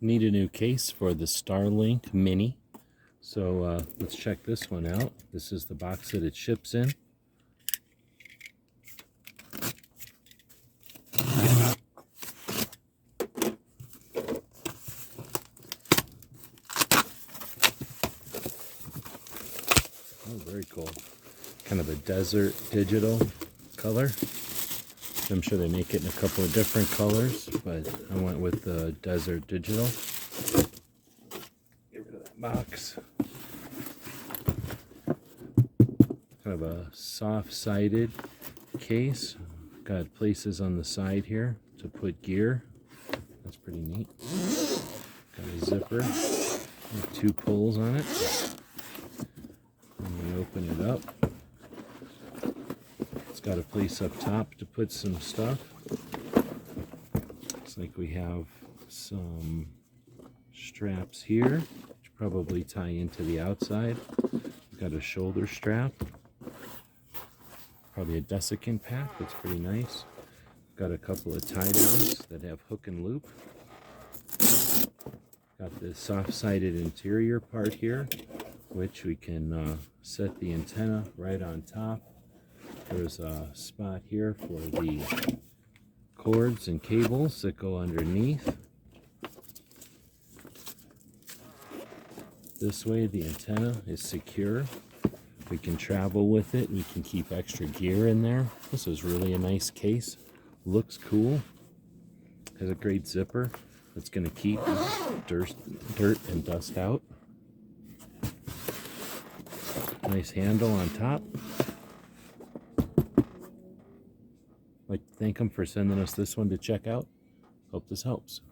Need a new case for the Starlink Mini. So let's check this one out. This is the box that it ships in. Oh, very cool. Kind of a desert digital color. I'm sure they make it in a couple of different colors, but I went with the desert digital. Get rid of that box. Kind of a soft-sided case. Got places on the side here to put gear. That's pretty neat. Got a zipper with 2 pulls on it. When we open it up, it's got a place up top to put some stuff. Looks like we have some straps here, which probably tie into the outside. We've got a shoulder strap. Probably a desiccant pack. That's pretty nice. Got a couple of tie downs that have hook and loop. Got this soft-sided interior part here, which we can set the antenna right on top. There's a spot here for the cords and cables that go underneath. This way the antenna is secure. We can travel with it. We can keep extra gear in there. This is really a nice case. Looks cool. Has a great zipper that's going to keep dirt and dust out. Nice handle on top. I'd like to thank them for sending us this one to check out. Hope this helps.